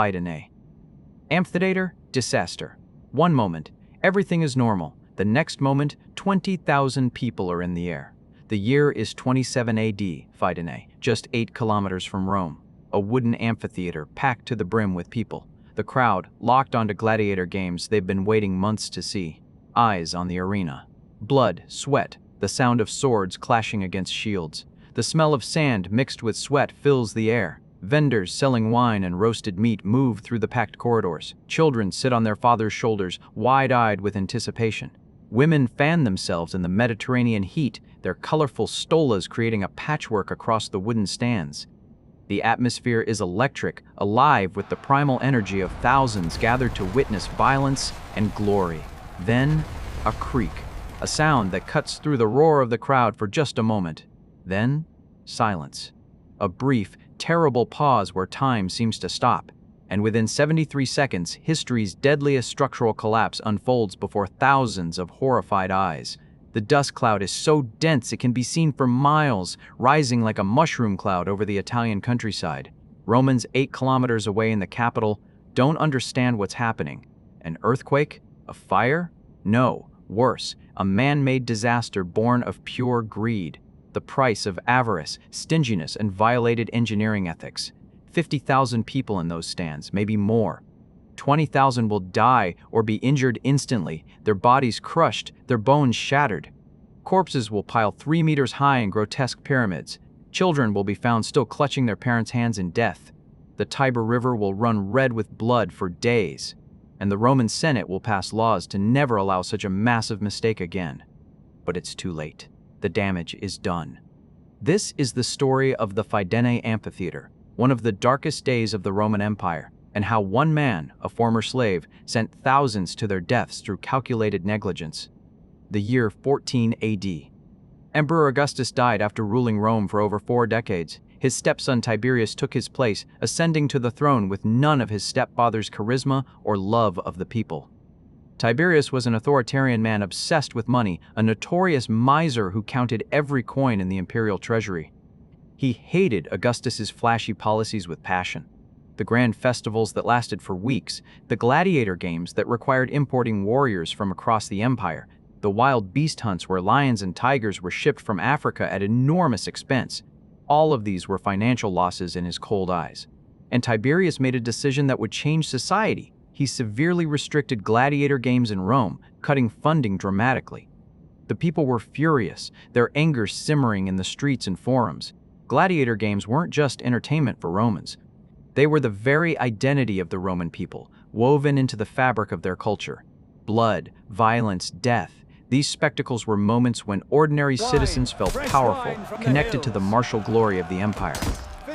Fidenae Amphitheater, disaster. One moment, everything is normal. The next moment, 20,000 people are in the air. The year is 27 AD, Fidenae, just 8 kilometers from Rome. A wooden amphitheater packed to the brim with people. The crowd, locked onto gladiator games they've been waiting months to see. Eyes on the arena. Blood, sweat, the sound of swords clashing against shields. The smell of sand mixed with sweat fills the air. Vendors selling wine and roasted meat move through the packed corridors. Children sit on their fathers' shoulders, wide-eyed with anticipation. Women fan themselves in the Mediterranean heat, their colorful stolas creating a patchwork across the wooden stands. The atmosphere is electric, alive with the primal energy of thousands gathered to witness violence and glory. Then, a creak, a sound that cuts through the roar of the crowd for just a moment. Then, silence. A brief, terrible pause where time seems to stop, and within 73 seconds, history's deadliest structural collapse unfolds before thousands of horrified eyes. The dust cloud is so dense it can be seen for miles, rising like a mushroom cloud over the Italian countryside. Romans 8 kilometers away in the capital don't understand what's happening. An earthquake? A fire? No, worse, a man-made disaster born of pure greed. The price of avarice, stinginess, and violated engineering ethics. 50,000 people in those stands, maybe more. 20,000 will die or be injured instantly, their bodies crushed, their bones shattered. Corpses will pile 3 meters high in grotesque pyramids. Children will be found still clutching their parents' hands in death. The Tiber River will run red with blood for days, and the Roman Senate will pass laws to never allow such a massive mistake again. But it's too late. The damage is done. This is the story of the Fidenae Amphitheater, one of the darkest days of the Roman Empire, and how one man, a former slave, sent thousands to their deaths through calculated negligence. The year 14 AD. Emperor Augustus died after ruling Rome for over 4 decades. His stepson Tiberius took his place, ascending to the throne with none of his stepfather's charisma or love of the people. Tiberius was an authoritarian man obsessed with money, a notorious miser who counted every coin in the imperial treasury. He hated Augustus's flashy policies with passion. The grand festivals that lasted for weeks, the gladiator games that required importing warriors from across the empire, the wild beast hunts where lions and tigers were shipped from Africa at enormous expense. All of these were financial losses in his cold eyes. And Tiberius made a decision that would change society. He severely restricted gladiator games in Rome, cutting funding dramatically. The people were furious, their anger simmering in the streets and forums. Gladiator games weren't just entertainment for Romans. They were the very identity of the Roman people, woven into the fabric of their culture. Blood, violence, death. These spectacles were moments when ordinary citizens felt powerful, connected to the martial glory of the empire.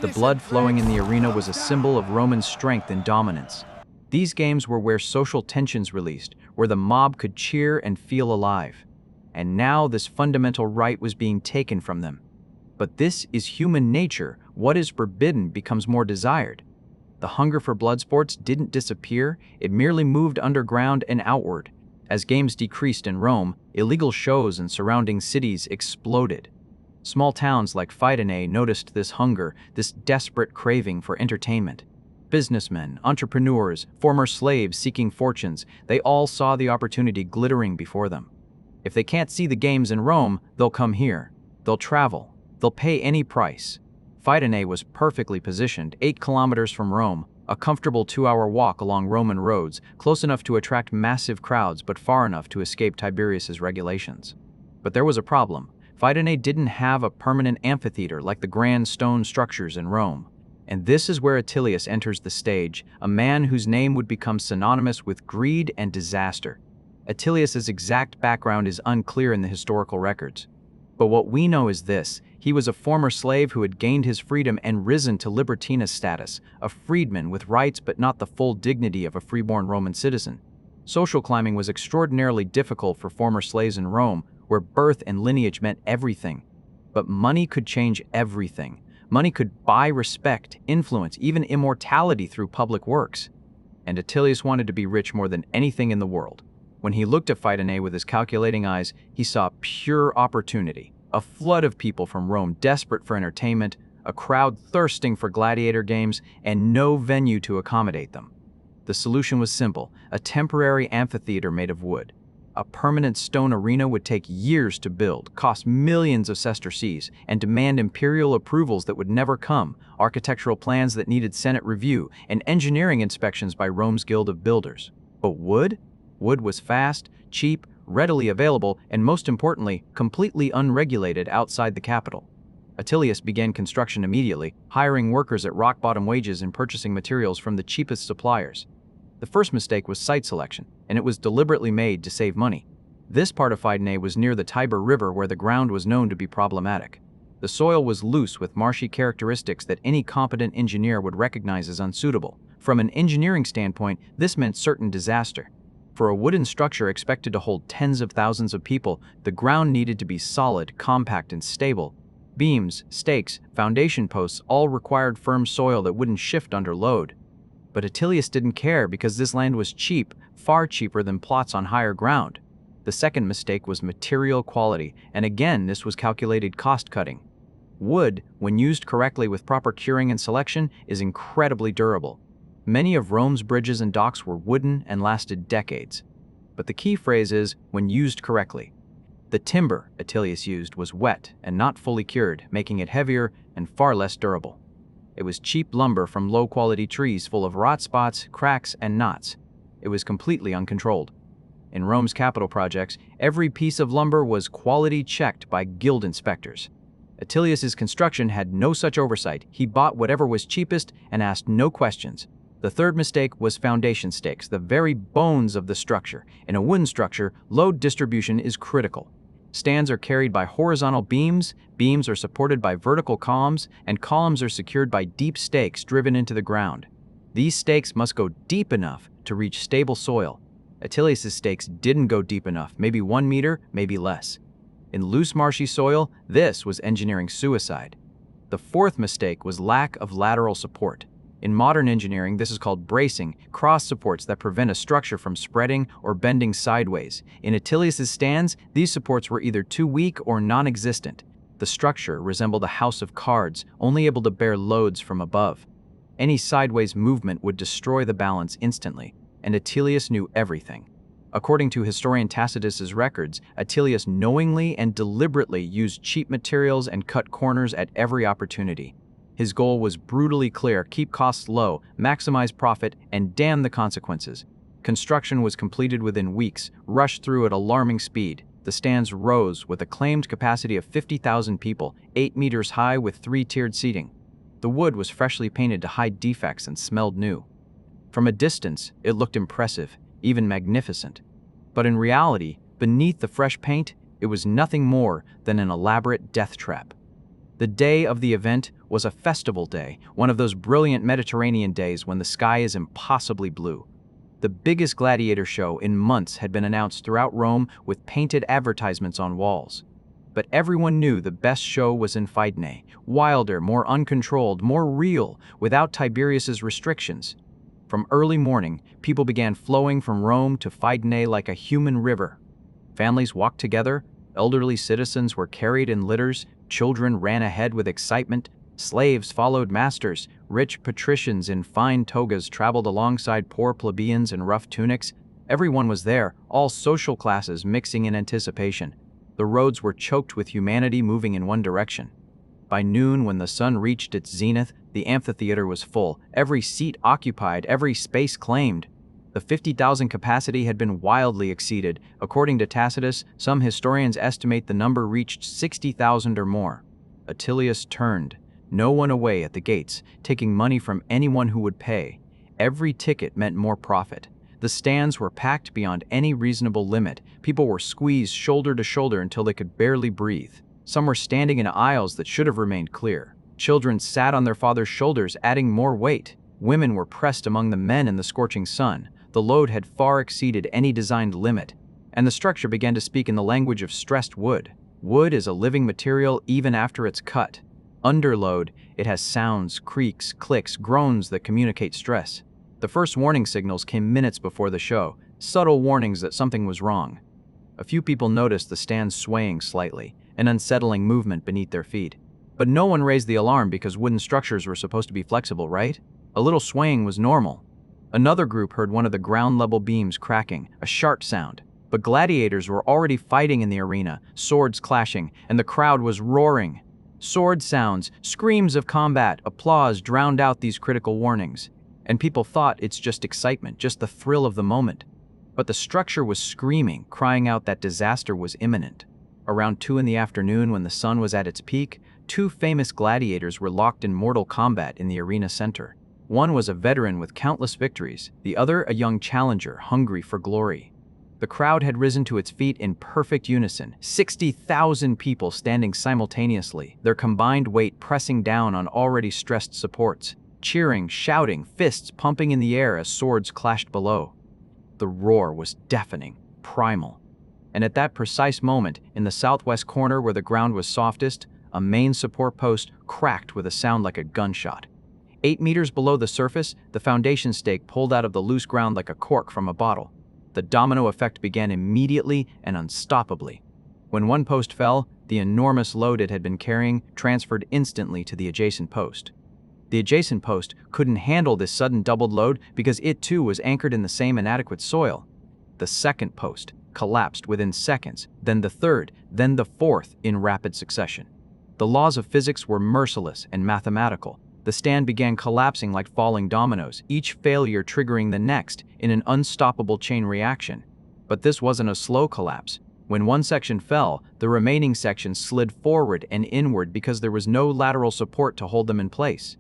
The blood flowing in the arena was a symbol of Roman strength and dominance. These games were where social tensions released, where the mob could cheer and feel alive. And now this fundamental right was being taken from them. But this is human nature. What is forbidden becomes more desired. The hunger for blood sports didn't disappear, it merely moved underground and outward. As games decreased in Rome, illegal shows in surrounding cities exploded. Small towns like Fidenae noticed this hunger, this desperate craving for entertainment. Businessmen, entrepreneurs, former slaves seeking fortunes, they all saw the opportunity glittering before them. If they can't see the games in Rome, they'll come here. They'll travel. They'll pay any price. Fidenae was perfectly positioned, 8 kilometers from Rome, a comfortable 2-hour walk along Roman roads, close enough to attract massive crowds but far enough to escape Tiberius's regulations. But there was a problem. Fidenae didn't have a permanent amphitheater like the grand stone structures in Rome. And this is where Attilius enters the stage, a man whose name would become synonymous with greed and disaster. Attilius's exact background is unclear in the historical records. But what we know is this: he was a former slave who had gained his freedom and risen to libertinus status, a freedman with rights but not the full dignity of a freeborn Roman citizen. Social climbing was extraordinarily difficult for former slaves in Rome, where birth and lineage meant everything. But money could change everything. Money could buy respect, influence, even immortality through public works. And Attilius wanted to be rich more than anything in the world. When he looked at Fidenae with his calculating eyes, he saw pure opportunity. A flood of people from Rome desperate for entertainment, a crowd thirsting for gladiator games, and no venue to accommodate them. The solution was simple: a temporary amphitheater made of wood. A permanent stone arena would take years to build, cost millions of sesterces, and demand imperial approvals that would never come, architectural plans that needed Senate review, and engineering inspections by Rome's Guild of Builders. But wood? Wood was fast, cheap, readily available, and most importantly, completely unregulated outside the capital. Attilius began construction immediately, hiring workers at rock-bottom wages and purchasing materials from the cheapest suppliers. The first mistake was site selection, and it was deliberately made to save money. This part of Fidenae was near the Tiber River, where the ground was known to be problematic. The soil was loose with marshy characteristics that any competent engineer would recognize as unsuitable. From an engineering standpoint, this meant certain disaster. For a wooden structure expected to hold tens of thousands of people, the ground needed to be solid, compact, and stable. Beams, stakes, foundation posts all required firm soil that wouldn't shift under load. But Attilius didn't care because this land was cheap, far cheaper than plots on higher ground. The second mistake was material quality, and again this was calculated cost-cutting. Wood, when used correctly with proper curing and selection, is incredibly durable. Many of Rome's bridges and docks were wooden and lasted decades. But the key phrase is, when used correctly. The timber Attilius used was wet and not fully cured, making it heavier and far less durable. It was cheap lumber from low-quality trees full of rot spots, cracks, and knots. It was completely uncontrolled. In Rome's capital projects, every piece of lumber was quality checked by guild inspectors. Attilius's construction had no such oversight. He bought whatever was cheapest and asked no questions. The third mistake was foundation stakes, the very bones of the structure. In a wooden structure, load distribution is critical. Stands are carried by horizontal beams, beams are supported by vertical columns, and columns are secured by deep stakes driven into the ground. These stakes must go deep enough to reach stable soil. Attilius's stakes didn't go deep enough, maybe 1 meter, maybe less. In loose marshy soil, this was engineering suicide. The fourth mistake was lack of lateral support. In modern engineering, this is called bracing, cross supports that prevent a structure from spreading or bending sideways. In Attilius's stands, these supports were either too weak or non-existent. The structure resembled a house of cards, only able to bear loads from above. Any sideways movement would destroy the balance instantly, and Attilius knew everything. According to historian Tacitus's records, Attilius knowingly and deliberately used cheap materials and cut corners at every opportunity. His goal was brutally clear: keep costs low, maximize profit, and damn the consequences. Construction was completed within weeks, rushed through at alarming speed. The stands rose with a claimed capacity of 50,000 people, 8 meters high with 3-tiered seating. The wood was freshly painted to hide defects and smelled new. From a distance, it looked impressive, even magnificent. But in reality, beneath the fresh paint, it was nothing more than an elaborate death trap. The day of the event was a festival day, one of those brilliant Mediterranean days when the sky is impossibly blue. The biggest gladiator show in months had been announced throughout Rome with painted advertisements on walls. But everyone knew the best show was in Fidenae, wilder, more uncontrolled, more real, without Tiberius's restrictions. From early morning, people began flowing from Rome to Fidenae like a human river. Families walked together, elderly citizens were carried in litters, children ran ahead with excitement, slaves followed masters, rich patricians in fine togas traveled alongside poor plebeians in rough tunics. Everyone was there, all social classes mixing in anticipation. The roads were choked with humanity moving in one direction. By noon, when the sun reached its zenith, the amphitheater was full, every seat occupied, every space claimed. The 50,000 capacity had been wildly exceeded. According to Tacitus, some historians estimate the number reached 60,000 or more. Attilius turned no one away at the gates, taking money from anyone who would pay. Every ticket meant more profit. The stands were packed beyond any reasonable limit. People were squeezed shoulder to shoulder until they could barely breathe. Some were standing in aisles that should have remained clear. Children sat on their father's shoulders, adding more weight. Women were pressed among the men in the scorching sun. The load had far exceeded any designed limit, and the structure began to speak in the language of stressed wood. Wood is a living material even after it's cut. Under load, it has sounds, creaks, clicks, groans that communicate stress. The first warning signals came minutes before the show, subtle warnings that something was wrong. A few people noticed the stands swaying slightly, an unsettling movement beneath their feet. But no one raised the alarm because wooden structures were supposed to be flexible, right? A little swaying was normal. Another group heard one of the ground-level beams cracking, a sharp sound. But gladiators were already fighting in the arena, swords clashing, and the crowd was roaring. Sword sounds, screams of combat, applause drowned out these critical warnings. And people thought it's just excitement, just the thrill of the moment. But the structure was screaming, crying out that disaster was imminent. Around 2 in the afternoon, when the sun was at its peak, 2 famous gladiators were locked in mortal combat in the arena center. One was a veteran with countless victories, the other a young challenger hungry for glory. The crowd had risen to its feet in perfect unison, 60,000 people standing simultaneously, their combined weight pressing down on already stressed supports, cheering, shouting, fists pumping in the air as swords clashed below. The roar was deafening, primal. And at that precise moment, in the southwest corner where the ground was softest, a main support post cracked with a sound like a gunshot. 8 meters below the surface, the foundation stake pulled out of the loose ground like a cork from a bottle. The domino effect began immediately and unstoppably. When one post fell, the enormous load it had been carrying transferred instantly to the adjacent post. The adjacent post couldn't handle this sudden doubled load because it too was anchored in the same inadequate soil. The second post collapsed within seconds, then the third, then the fourth in rapid succession. The laws of physics were merciless and mathematical. The stand began collapsing like falling dominoes, each failure triggering the next in an unstoppable chain reaction. But this wasn't a slow collapse. When one section fell, the remaining sections slid forward and inward because there was no lateral support to hold them in place.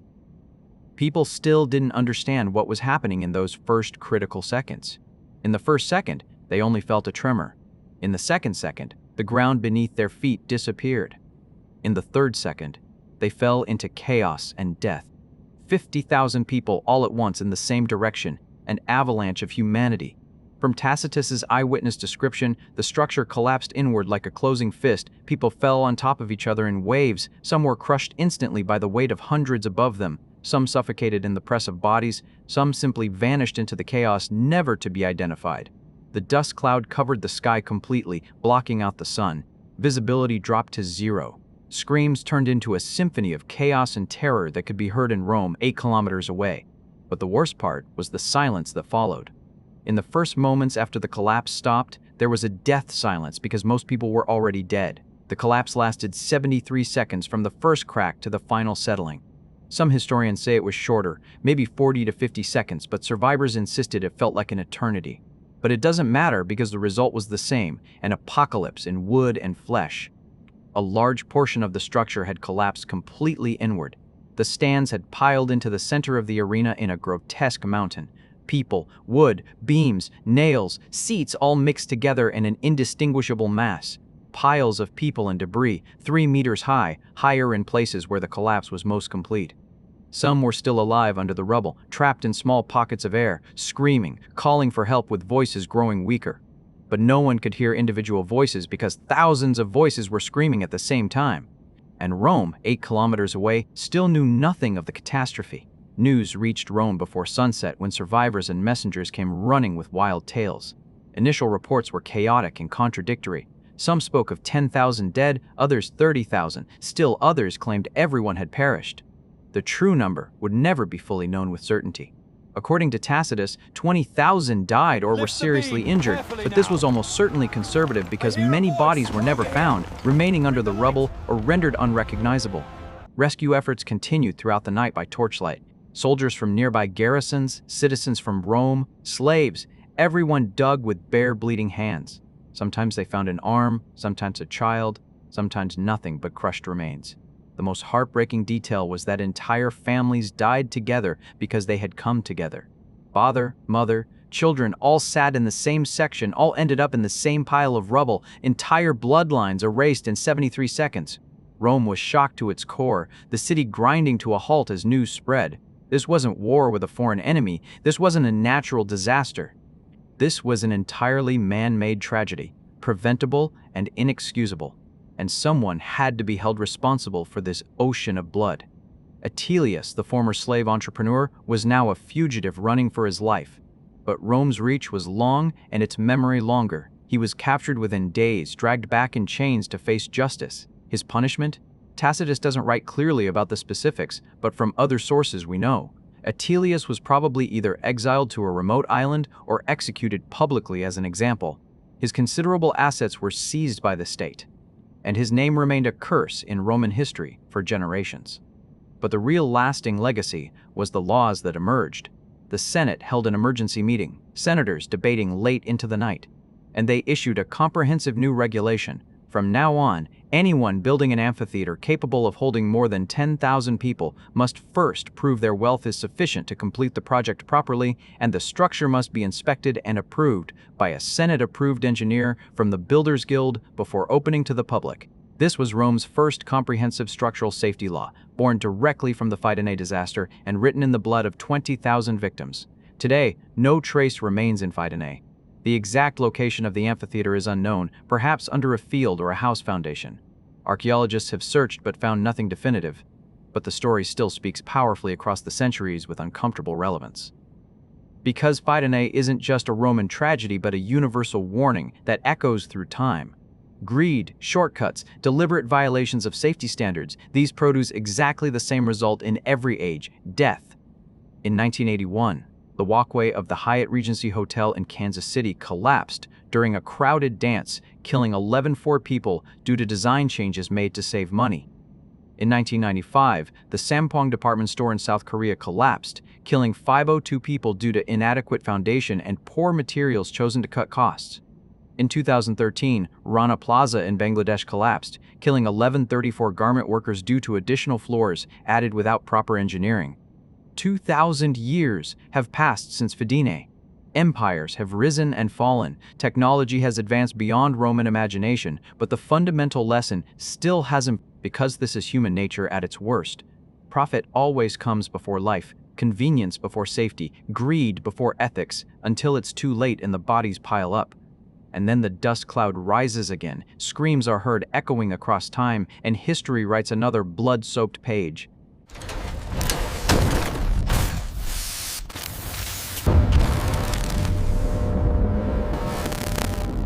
People still didn't understand what was happening in those first critical seconds. In the first second, they only felt a tremor. In the second second, the ground beneath their feet disappeared. In the third second, they fell into chaos and death. 50,000 people all at once in the same direction, an avalanche of humanity. From Tacitus's eyewitness description, the structure collapsed inward like a closing fist. People fell on top of each other in waves. Some were crushed instantly by the weight of hundreds above them. Some suffocated in the press of bodies. Some simply vanished into the chaos, never to be identified. The dust cloud covered the sky completely, blocking out the sun. Visibility dropped to 0. Screams turned into a symphony of chaos and terror that could be heard in Rome 8 kilometers away. But the worst part was the silence that followed. In the first moments after the collapse stopped, there was a death silence because most people were already dead. The collapse lasted 73 seconds from the first crack to the final settling. Some historians say it was shorter, maybe 40 to 50 seconds, but survivors insisted it felt like an eternity. But it doesn't matter because the result was the same, an apocalypse in wood and flesh. A large portion of the structure had collapsed completely inward. The stands had piled into the center of the arena in a grotesque mountain. People, wood, beams, nails, seats all mixed together in an indistinguishable mass. Piles of people and debris, 3 meters high, higher in places where the collapse was most complete. Some were still alive under the rubble, trapped in small pockets of air, screaming, calling for help with voices growing weaker. But no one could hear individual voices because thousands of voices were screaming at the same time. And Rome, 8 kilometers away, still knew nothing of the catastrophe. News reached Rome before sunset when survivors and messengers came running with wild tales. Initial reports were chaotic and contradictory. Some spoke of 10,000 dead, others 30,000. Still others claimed everyone had perished. The true number would never be fully known with certainty. According to Tacitus, 20,000 died or were seriously injured, but this was almost certainly conservative because many bodies were never found, remaining under the rubble or rendered unrecognizable. Rescue efforts continued throughout the night by torchlight. Soldiers from nearby garrisons, citizens from Rome, slaves, everyone dug with bare bleeding hands. Sometimes they found an arm, sometimes a child, sometimes nothing but crushed remains. The most heartbreaking detail was that entire families died together because they had come together. Father, mother, children all sat in the same section, all ended up in the same pile of rubble, entire bloodlines erased in 73 seconds. Rome was shocked to its core, the city grinding to a halt as news spread. This wasn't war with a foreign enemy. This wasn't a natural disaster. This was an entirely man-made tragedy, preventable and inexcusable. And someone had to be held responsible for this ocean of blood. Deadliest, the former slave entrepreneur, was now a fugitive running for his life. But Rome's reach was long and its memory longer. He was captured within days, dragged back in chains to face justice. His punishment? Tacitus doesn't write clearly about the specifics, but from other sources we know. Attilius was probably either exiled to a remote island or executed publicly as an example. His considerable assets were seized by the state, and his name remained a curse in Roman history for generations. But the real lasting legacy was the laws that emerged. The Senate held an emergency meeting, senators debating late into the night, and they issued a comprehensive new regulation. From now on, anyone building an amphitheater capable of holding more than 10,000 people must first prove their wealth is sufficient to complete the project properly, and the structure must be inspected and approved by a Senate-approved engineer from the Builders Guild before opening to the public. This was Rome's first comprehensive structural safety law, born directly from the Fidenae disaster and written in the blood of 20,000 victims. Today, no trace remains in Fidenae. The exact location of the amphitheater is unknown, perhaps under a field or a house foundation. Archaeologists have searched but found nothing definitive, but the story still speaks powerfully across the centuries with uncomfortable relevance. Because Fidenae isn't just a Roman tragedy but a universal warning that echoes through time. Greed, shortcuts, deliberate violations of safety standards, these produce exactly the same result in every age: death. In 1981, the walkway of the Hyatt Regency Hotel in Kansas City collapsed during a crowded dance, killing 11 people due to design changes made to save money. In 1995, the Sampoong department store in South Korea collapsed, killing 502 people due to inadequate foundation and poor materials chosen to cut costs. In 2013, Rana Plaza in Bangladesh collapsed, killing 1134 garment workers due to additional floors added without proper engineering. 2,000 years have passed since Fidenae. Empires have risen and fallen, technology has advanced beyond Roman imagination, but the fundamental lesson still hasn't, because this is human nature at its worst. Profit always comes before life, convenience before safety, greed before ethics, until it's too late and the bodies pile up. And then the dust cloud rises again, screams are heard echoing across time, and history writes another blood-soaked page.